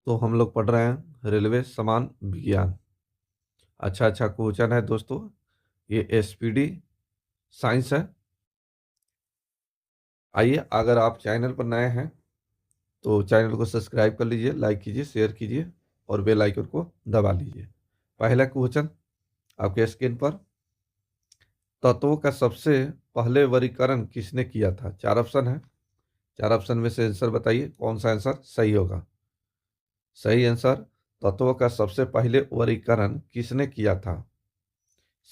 तो हम लोग पढ़ रहे हैं रेलवे समान विज्ञान। अच्छा क्वेश्चन है दोस्तों। ये एसपीडी साइंस है। आइए, अगर आप चैनल पर नए हैं तो चैनल को सब्सक्राइब कर लीजिए, लाइक कीजिए, शेयर कीजिए और बेल आइकन को दबा लीजिए। पहला क्वेश्चन आपके स्क्रीन पर। तत्वों का सबसे पहले वर्गीकरण किसने किया था? चार ऑप्शन है। चार ऑप्शन में से आंसर बताइए, कौन सा आंसर सही होगा। सही आंसर, तत्वों का सबसे पहले वर्गीकरण किसने किया था?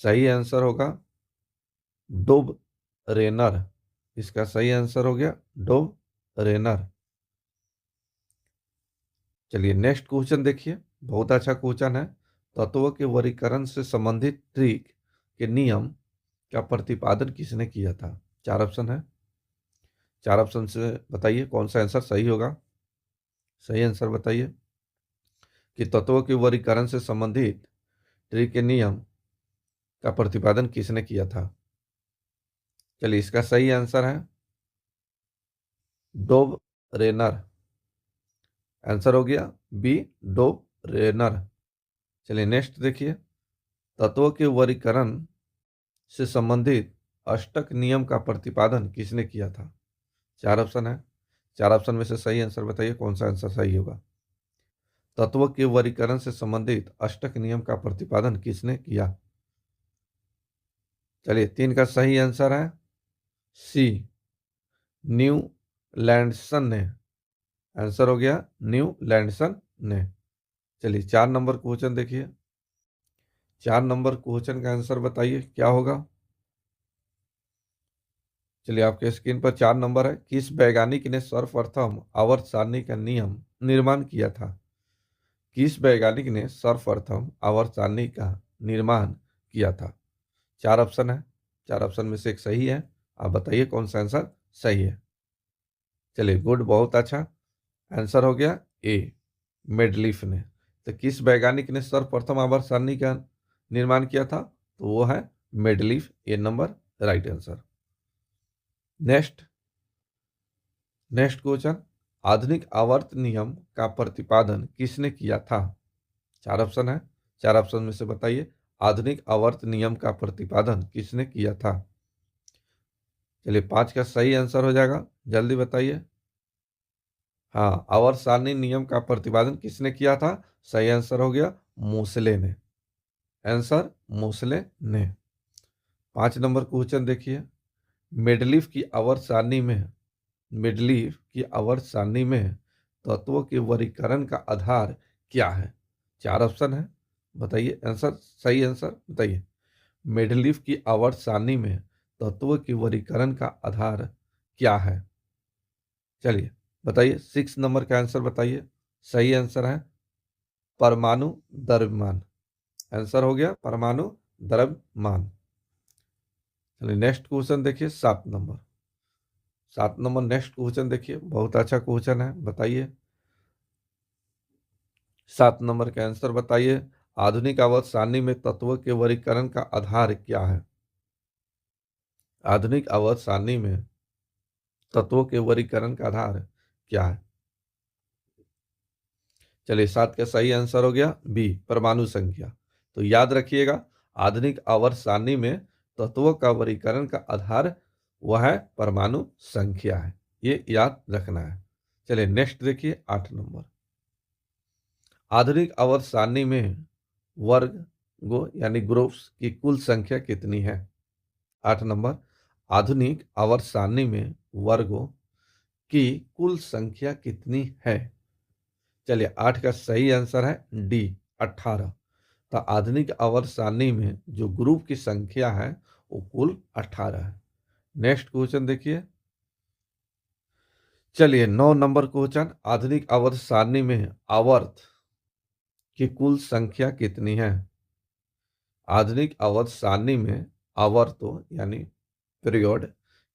सही आंसर होगा डोब रेनर। इसका सही आंसर हो गया डोब रेनर। चलिए नेक्स्ट क्वेश्चन देखिए, बहुत अच्छा क्वेश्चन है। तत्वों के वर्गीकरण से संबंधित ट्रिक के नियम का प्रतिपादन किसने किया था? चार ऑप्शन है। चार ऑप्शन से बताइए कौन सा आंसर सही होगा। सही आंसर बताइए कि तत्वों के वर्गीकरण से संबंधित ट्रिक के नियम का प्रतिपादन किसने किया था। चलिए, इसका सही आंसर है डोब रेनर। आंसर हो गया बी, डोब रेनर। चलिए नेक्स्ट देखिए, तत्वों के वर्गीकरण से संबंधित अष्टक नियम का प्रतिपादन किसने किया था? चार ऑप्शन है। चार ऑप्शन में से सही आंसर बताइए, कौन सा आंसर सही होगा। तत्वों के वर्गीकरण से संबंधित अष्टक नियम का प्रतिपादन किसने किया? चलिए, तीन का सही आंसर है सी, न्यू लैंडसन ने। आंसर हो गया न्यू लैंडसन ने। चलिए चार नंबर क्वेश्चन देखिए। चार नंबर क्वेश्चन का आंसर बताइए क्या होगा। चलिए, आपके स्क्रीन पर चार नंबर है। किस वैज्ञानिक ने सर्वप्रथम आवर्त सारणी का नियम निर्माण किया था? किस वैज्ञानिक ने सर्वप्रथम आवर्त सारणी का निर्माण किया था? चार ऑप्शन है। चार ऑप्शन में से एक सही है। आप बताइए कौन सा आंसर सही है। चलिए गुड, बहुत अच्छा। आंसर हो गया ए, मेडलिफ ने। तो किस वैज्ञानिक ने सर्वप्रथम आवर्त सारणी का निर्माण किया था? तो वो है Mendeleev. A number right answer. Next next question, आधुनिक आवर्त नियम का प्रतिपादन किसने किया था? चार ऑप्शन है। चार ऑप्शन में से बताइए, आधुनिक आवर्त नियम का प्रतिपादन किसने किया था? चलिए, पांच का सही आंसर हो जाएगा, जल्दी बताइए। हाँ, आवर्त सारणी नियम का प्रतिपादन किसने किया था? सही आंसर हो गया मोसले ने। आंसर मोसले ने। पांच नंबर क्वेश्चन देखिए, मेडलिफ की आवर्त सारणी में मेडलीफ की आवर्त सारणी में तत्वों के वर्गीकरण का आधार क्या है? चार ऑप्शन है, बताइए आंसर, सही आंसर बताइए। मेडलीफ की आवर्त सारणी में तत्वों के वर्गीकरण का आधार क्या है? चलिए बताइए, सिक्स नंबर का आंसर बताइए। सही आंसर है परमाणु द्रव्यमान। आंसर हो गया परमाणु द्रव्यमान। चलिए नेक्स्ट क्वेश्चन देखिए, सात नंबर। सात नंबर नेक्स्ट क्वेश्चन देखिए, बहुत अच्छा क्वेश्चन है, बताइए। सात नंबर का आंसर बताइए, आधुनिक आवर्त सारणी में तत्वों के वर्गीकरण का आधार क्या है? आधुनिक आवर्त सारणी में तत्वों के वर्गीकरण का आधार क्या है? चलिए, सात का सही आंसर हो गया बी, परमाणु संख्या। तो याद रखिएगा, आधुनिक आवर्त सारणी में तत्वों का वर्गीकरण का आधार वह है परमाणु संख्या है, ये याद रखना है। चलिए नेक्स्ट देखिए, आठ नंबर। आधुनिक आवर्त सारणी में वर्गों यानी ग्रुप्स की कुल संख्या कितनी है? आठ नंबर, आधुनिक आवर्त सारणी में वर्गों की कुल संख्या कितनी है? चलिए, आठ का सही आंसर है डी, 18। तो आधुनिक आवर्त सारणी में जो ग्रुप की संख्या है वो कुल 18 है। नेक्स्ट क्वेश्चन देखिए। चलिए, नौ नंबर क्वेश्चन, आधुनिक आवर्त सारणी में आवर्त की कुल संख्या कितनी है? आधुनिक आवर्त सारणी में आवर्तों यानी पीरियड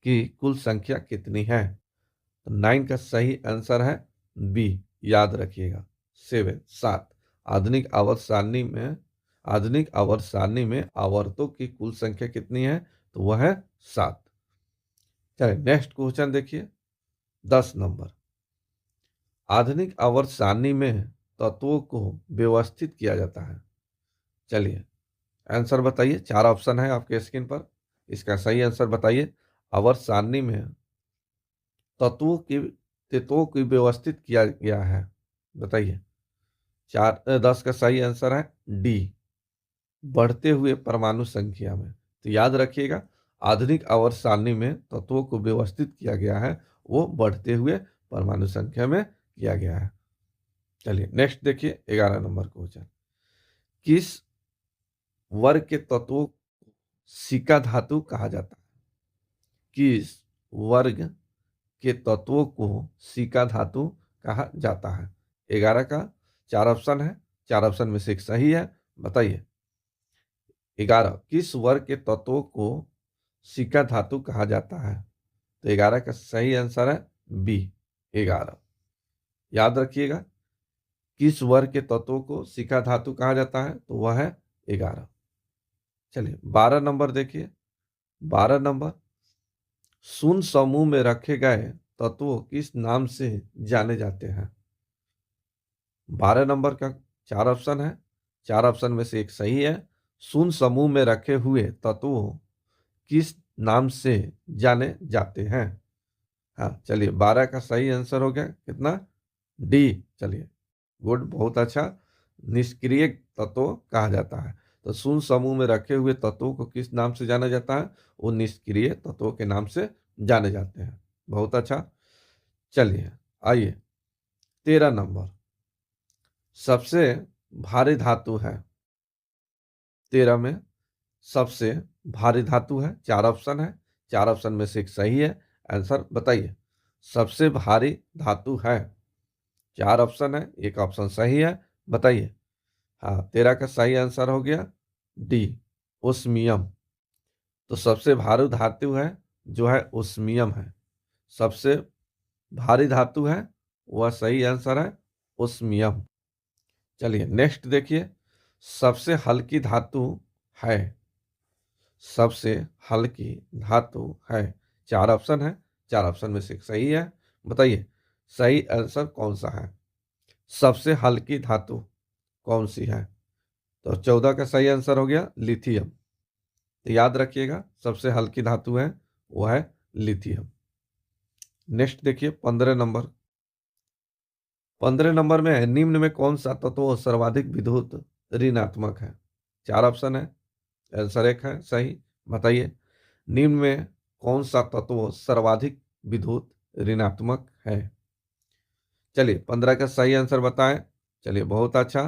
की कुल संख्या कितनी है? तो नाइन का सही आंसर है बी, याद रखिएगा, सेवन, सात। आधुनिक आवर्त सारणी में आधुनिक आवर्त सारणी में आवर्तों की कुल संख्या कितनी है? तो वह है सात। चलिए नेक्स्ट क्वेश्चन देखिए, 10 नंबर। आधुनिक आवर्त सारणी में तत्वों को व्यवस्थित किया जाता है। चलिए आंसर बताइए, 4 ऑप्शन है आपके स्क्रीन पर, इसका सही आंसर बताइए। आवर्त सारणी में तत्वों की व्यवस्थित किया गया है, बताइए। 10 का सही आंसर है डी, बढ़ते हुए परमाणु संख्या में। तो याद रखिएगा, आधुनिक आवर्त सारणी में तत्वों को व्यवस्थित किया गया है, वो बढ़ते हुए परमाणु संख्या में किया गया है। चलिए नेक्स्ट देखिए, 11 नंबर क्वेश्चन। किस वर्ग के तत्वों को सिका धातु कहा जाता है? किस वर्ग के तत्वों को सिका धातु कहा जाता है? 11 का 4 ऑप्शन है, 4 ऑप्शन में से एक सही है, बताइए। 11, किस वर्ग के तत्वों को सिका धातु कहा जाता है? तो 11 का सही आंसर है बी, 11। याद रखिएगा, किस वर्ग के तत्वों को सिका धातु कहा जाता है? तो वह है 11। चलिए 12 नंबर देखिए, 12 नंबर, शून्य समूह में रखे गए तत्व किस नाम से जाने जाते हैं? 12 नंबर का 4 ऑप्शन है, 4 ऑप्शन में से एक सही है। शून्य समूह में रखे हुए तत्व किस नाम से जाने जाते हैं? हाँ चलिए, 12 का सही आंसर हो गया कितना? डी। चलिए गुड, बहुत अच्छा। निष्क्रिय तत्व कहा जाता है। तो शून्य समूह में रखे हुए तत्वों को किस नाम से जाना जाता है? वो निष्क्रिय तत्वों के नाम से जाने जाते हैं। बहुत अच्छा। चलिए आइए, 13 नंबर, सबसे भारी धातु है। 13 में सबसे भारी धातु है, 4 ऑप्शन है, 4 ऑप्शन में से एक सही है। आंसर बताइए। सबसे भारी धातु है, 4 ऑप्शन है, एक ऑप्शन सही है, बताइए। हाँ 13 का सही आंसर हो गया डी, ओस्मियम। तो सबसे भारी धातु है जो है ओस्मियम है, सबसे भारी धातु है, वह सही आंसर है ओस्मियम। चलिए नेक्स्ट देखिए, सबसे हल्की धातु है। सबसे हल्की धातु है, 4 ऑप्शन है, 4 ऑप्शन में से एक सही है, बताइए सही आंसर कौन सा है? सबसे हल्की धातु कौन सी है? तो 14 का सही आंसर हो गया लिथियम। तो याद रखिएगा, सबसे हल्की धातु है वो है लिथियम। नेक्स्ट देखिए 15 नंबर, 15 नंबर में है, निम्न में कौन सा तत्व सर्वाधिक विद्युत ऋणात्मक है? 4 ऑप्शन है, आंसर एक है सही, बताइए निम्न में कौन सा तत्व सर्वाधिक विद्युत ऋणात्मक है? चलिए 15 का सही आंसर बताएं। चलिए बहुत अच्छा,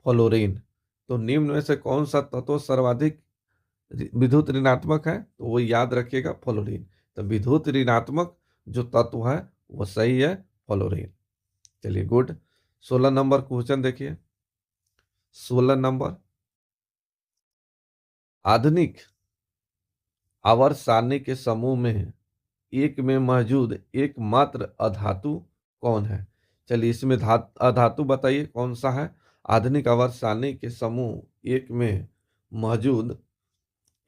फ्लोरीन। तो निम्न में से कौन सा तत्व सर्वाधिक विद्युत ऋणात्मक है? तो वो याद रखिएगा फ्लोरीन। तो विद्युत ऋणात्मक जो तत्व है वो सही है फ्लोरीन। चलिए गुड। 16 नंबर क्वेश्चन देखिए, 16 नंबर, आधुनिक आवर्त सारणी के समूह में एक में मौजूद एकमात्र अधातु कौन है? चलिए इसमें अधातु बताइए कौन सा है? आधुनिक आवर्त सारणी के समूह एक में मौजूद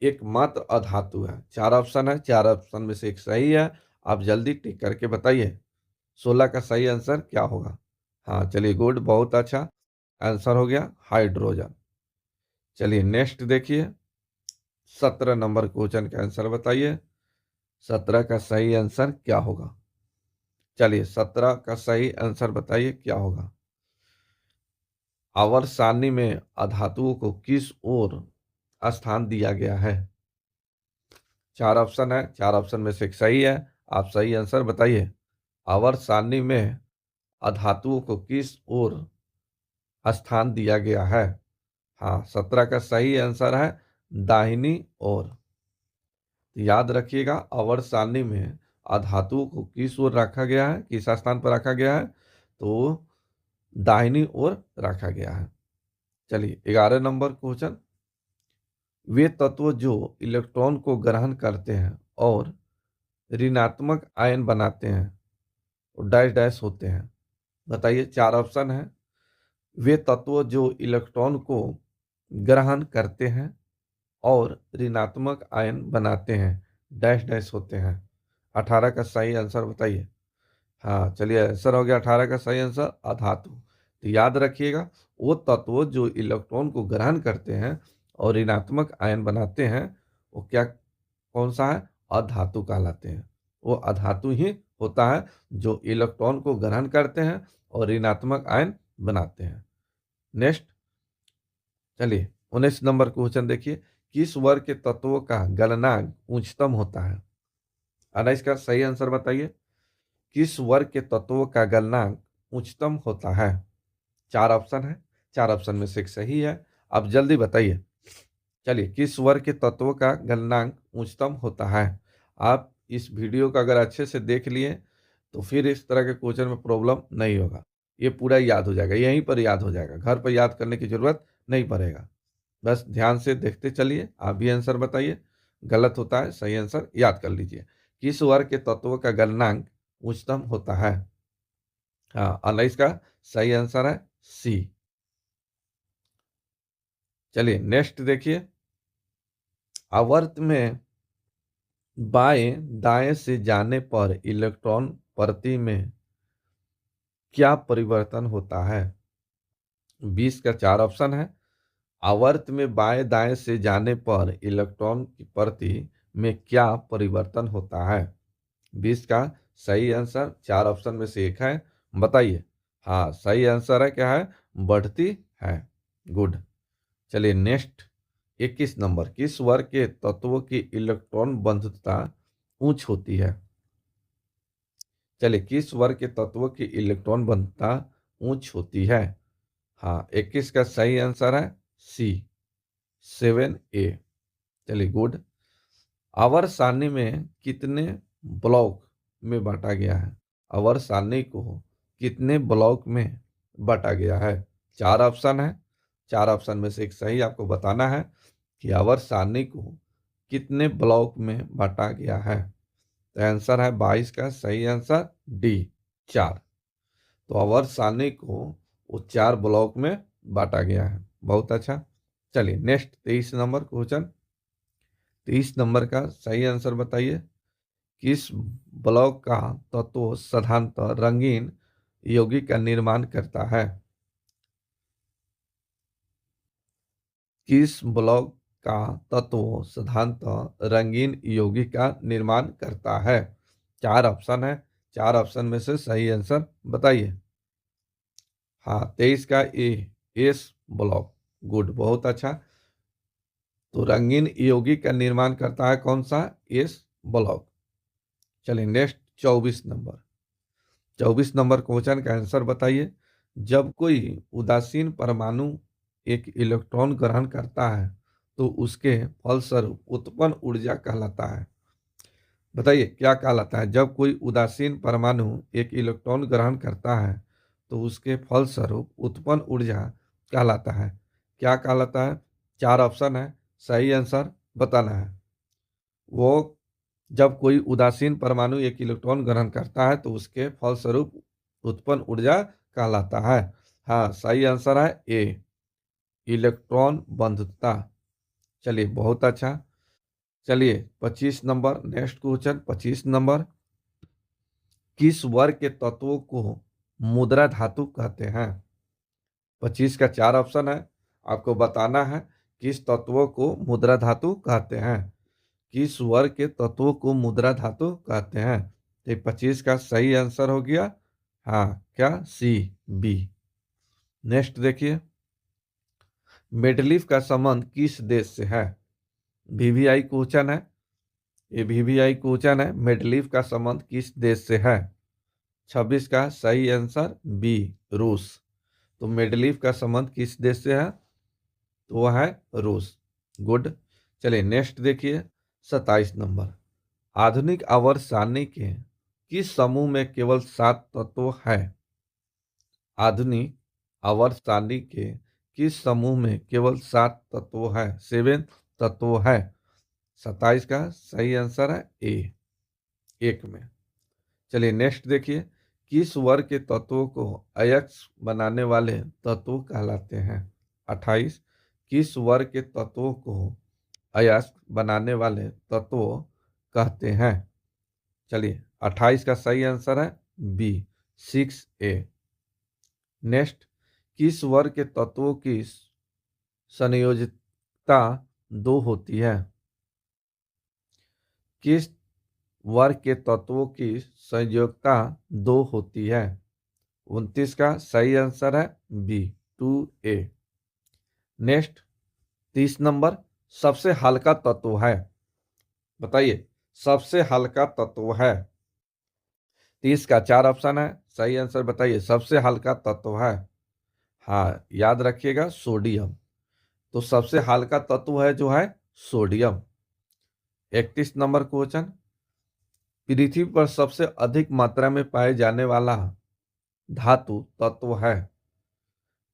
एकमात्र अधातु है, 4 ऑप्शन है, 4 ऑप्शन में से एक सही है, आप जल्दी टिक करके बताइए 16 का सही आंसर क्या होगा? हाँ चलिए गुड, बहुत अच्छा, आंसर हो गया हाइड्रोजन। चलिए नेक्स्ट देखिए, 17 नंबर क्वेश्चन का आंसर बताइए, 17 का सही आंसर क्या होगा? चलिए 17 का सही आंसर बताइए क्या होगा? आवर्त सारणी में अधातुओं को किस ओर स्थान दिया गया है? 4 ऑप्शन है, 4 ऑप्शन में से एक सही है, आप सही आंसर बताइए। आवर्त सारणी में अधातुओं को किस ओर स्थान दिया गया है? हाँ 17 का सही आंसर है दाहिनी ओर। याद रखिएगा, आवर्त सारणी में अधातुओं को किस ओर रखा गया है, किस स्थान पर रखा गया है? तो दाहिनी ओर रखा गया है। चलिए 11 नंबर क्वेश्चन, वे तत्व जो इलेक्ट्रॉन को ग्रहण करते हैं और ऋणात्मक आयन बनाते हैं और डैश डैश होते हैं, बताइए। 4 ऑप्शन है, वे तत्व जो इलेक्ट्रॉन को ग्रहण करते हैं और ऋणात्मक आयन बनाते हैं, डैश डैश होते हैं। 18 का सही आंसर बताइए। हाँ चलिए आंसर हो गया 18 का सही आंसर अधातु। तो याद रखिएगा, वो तत्व जो इलेक्ट्रॉन को ग्रहण करते हैं और ऋणात्मक आयन बनाते हैं, वो क्या कौन सा है? अधातु कहलाते हैं। वो अधातु ही होता है जो इलेक्ट्रॉन को ग्रहण करते हैं और ऋणात्मक आयन बनाते हैं। नेक्स्ट, चलिए 19 नंबर क्वेश्चन देखिए, किस वर्ग के तत्वों का गलनांक उच्चतम होता है? अना इसका सही आंसर बताइए। किस वर्ग के तत्वों का गलनांक उच्चतम होता है? 4 ऑप्शन है, 4 ऑप्शन में से एक सही है। अब जल्दी बताइए। चलिए, किस वर्ग के तत्वों का गलनांक उच्चतम होता है? आप इस वीडियो को अगर अच्छे से देख लिए तो फिर इस तरह के क्वेश्चन में प्रॉब्लम नहीं होगा। ये पूरा याद हो जाएगा, यहीं पर याद हो जाएगा, घर पर याद करने की जरूरत नहीं पड़ेगा। बस ध्यान से देखते चलिए, आप भी आंसर बताइए। गलत होता है, सही आंसर याद कर लीजिए। किस वर्ग के तत्वों का गलनांक उच्चतम होता है? हाँ, 19 का सही आंसर है सी। चलिए नेक्स्ट देखिए, आवर्त में बाएं दाएं से जाने पर इलेक्ट्रॉन प्रति में क्या परिवर्तन होता है? 20 का 4 ऑप्शन है। आवर्त में बाएं दाएं से जाने पर इलेक्ट्रॉन की प्रति में क्या परिवर्तन होता है? 20 का सही आंसर 4 ऑप्शन में से एक है, बताइए। हाँ, सही आंसर है क्या है? बढ़ती है। गुड। चलिए नेक्स्ट, 21 नंबर, किस वर्ग के तत्वों की इलेक्ट्रॉन बंधुता उच्च होती है? चलिए, किस वर्ग के तत्वों की इलेक्ट्रॉन बंधुता उच्च होती है? हाँ, 21 का सही आंसर है सी, 7A। चलिए गुड। आवर्त सारणी में कितने ब्लॉक में बांटा गया है? आवर्त सारणी को कितने ब्लॉक में बांटा गया है? 4 ऑप्शन है, 4 ऑप्शन में से एक सही आपको बताना है कि आवर्त सारणी को कितने ब्लॉक में बांटा गया है। तो आंसर है 22 का सही आंसर डी, 4। तो आवर्त सारणी को वो 4 ब्लॉक में बांटा गया है। बहुत अच्छा। चलिए नेक्स्ट, 23 नंबर क्वेश्चन। 23 नंबर का सही आंसर बताइए। किस ब्लॉक का तत्व साधारणतः रंगीन यौगिक का निर्माण करता है? किस ब्लॉक का तत्व साधारणतः रंगीन यौगिक का निर्माण करता है? 4 ऑप्शन है, 4 ऑप्शन में से सही आंसर बताइए। हाँ, 23 का ए, एस ब्लॉक। गुड, बहुत अच्छा। तो रंगीन यौगिक का निर्माण करता है कौन सा? S block. चलिए नेक्स्ट, 24 नंबर। 24 नंबर क्वेश्चन का आंसर बताइए। जब कोई उदासीन परमाणु एक इलेक्ट्रॉन ग्रहण करता है तो उसके फलस्वरूप उत्पन्न ऊर्जा कहलाता है। बताइए क्या कहलाता है? जब कोई उदासीन परमाणु एक इलेक्ट्रॉन ग्रहण करता है तो उसके फलस्वरूप उत्पन्न ऊर्जा कहलाता है। क्या कहलाता है? 4 ऑप्शन है, सही आंसर बताना है। वो जब कोई उदासीन परमाणु एक इलेक्ट्रॉन ग्रहण करता है तो उसके फलस्वरूप उत्पन्न ऊर्जा कहलाता है। हाँ, सही आंसर है ए, इलेक्ट्रॉन बंधुता। चलिए बहुत अच्छा। चलिए 25 नंबर, नेक्स्ट क्वेश्चन 25 नंबर। किस वर्ग के तत्वों को मुद्रा धातु कहते हैं? 25 का 4 ऑप्शन है, आपको बताना है किस तत्वों को मुद्रा धातु कहते हैं। किस वर्ग के तत्वों को मुद्रा धातु कहते हैं? तो 25 का सही आंसर हो गया, हाँ क्या, सी, बी। नेक्स्ट देखिए, मेडलीफ का संबंध किस देश से है? वीवीआई क्वेश्चन है, ये वीवीआई क्वेश्चन है। मेडलीफ का संबंध किस देश से है? 26 का सही आंसर बी, रूस। तो मेडलीफ का संबंध किस देश से है? तो वह है रूस। गुड। चलिए नेक्स्ट देखिए, 27 नंबर। आधुनिक आवर्त सारणी के किस समूह में केवल 7 तत्व है? आधुनिक आवर्त सारणी के किस समूह में केवल 7 तत्व है? 7 तत्व है। 27 का सही आंसर है ए, एक में। चलिए नेक्स्ट देखिए, किस वर्ग के तत्वों को अयस्क बनाने वाले तत्व कहलाते हैं? 28, किस वर्ग के तत्वों को अयस्क बनाने वाले तत्व कहते हैं? चलिए 28 का सही आंसर है बी, 6A। नेक्स्ट, किस वर्ग के तत्वों की संयोजकता 2 होती है? किस वर्ग के तत्वों की संयोजकता 2 होती है? 29 का सही आंसर है बी 2A। नेक्स्ट 30 नंबर, सबसे हल्का तत्व है, बताइए सबसे हल्का तत्व है। 30 का 4 ऑप्शन है, सही आंसर बताइए सबसे हल्का तत्व है। हाँ याद रखिएगा सोडियम। तो सबसे हल्का तत्व है जो है सोडियम। 31 नंबर क्वेश्चन, पृथ्वी पर सबसे अधिक मात्रा में पाए जाने वाला धातु तत्व है।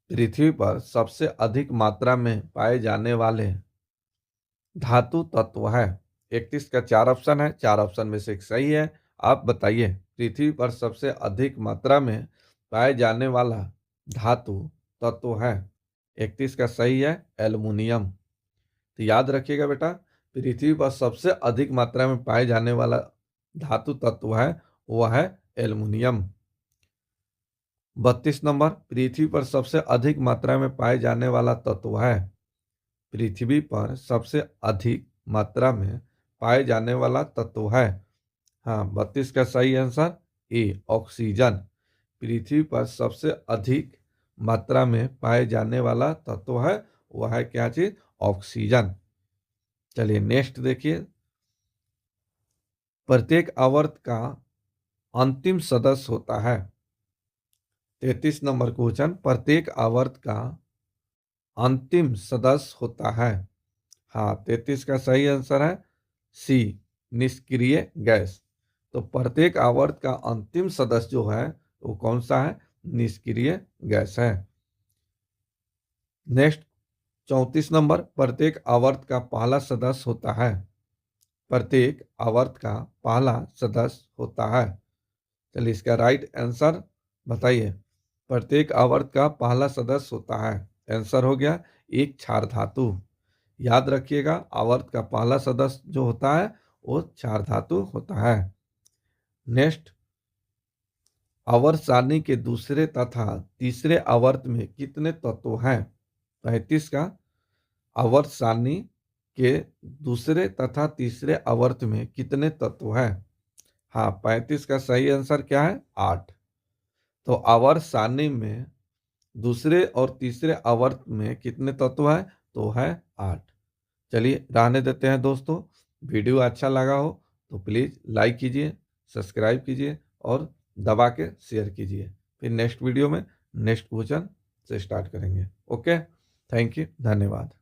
पृथ्वी पर सबसे अधिक मात्रा में पाए जाने वाले धातु तत्व है। 31 का 4 ऑप्शन है, 4 ऑप्शन में से एक सही है। आप बताइए पृथ्वी पर सबसे अधिक मात्रा में पाए जाने वाला धातु तत्व है। 31 का सही है एल्युमिनियम। तो याद रखिएगा बेटा, पृथ्वी पर सबसे अधिक मात्रा में पाए जाने वाला धातु तत्व है वह है एल्युमिनियम। 32 नंबर, पृथ्वी पर सबसे अधिक मात्रा में पाए जाने वाला तत्व है। पृथ्वी पर सबसे अधिक मात्रा में पाए जाने वाला तत्व है। हाँ 32 का सही आंसर ए ऑक्सीजन। पृथ्वी पर सबसे अधिक मात्रा में पाए जाने वाला तत्व है वह है क्या चीज? ऑक्सीजन। चलिए नेक्स्ट देखिए, प्रत्येक आवर्त का अंतिम सदस्य होता है। 33 नंबर क्वेश्चन, प्रत्येक आवर्त का अंतिम सदस्य होता है। हाँ 33 का सही आंसर है सी निष्क्रिय गैस। तो प्रत्येक आवर्त का अंतिम सदस्य जो है वो कौन सा है? निष्क्रिय गैस है। नेक्स्ट 34 नंबर, प्रत्येक आवर्त का पहला सदस्य होता है। प्रत्येक आवर्त का पहला सदस्य होता है। चलिए इसका राइट आंसर बताइए। प्रत्येक आवर्त का पहला सदस्य होता है, आंसर हो गया एक क्षार धातु। याद रखिएगा आवर्त का पहला सदस्य जो होता है वो क्षार धातु होता है। नेक्स्ट, आवर्त सारणी के दूसरे तथा तीसरे आवर्त में कितने तत्व हैं? 35 का आवर्त सारणी के दूसरे तथा तीसरे आवर्त में कितने तत्व हैं? हाँ 35 का सही आंसर क्या है? 8। तो आवर्त सारणी में दूसरे और तीसरे आवर्त में कितने तत्व हैं? तो है 8। चलिए रहने देते हैं दोस्तों। वीडियो अच्छा लगा हो तो प्लीज़ लाइक कीजिए, सब्सक्राइब कीजिए और दबा के शेयर कीजिए। फिर नेक्स्ट वीडियो में नेक्स्ट क्वेश्चन से स्टार्ट करेंगे। ओके, थैंक यू, धन्यवाद।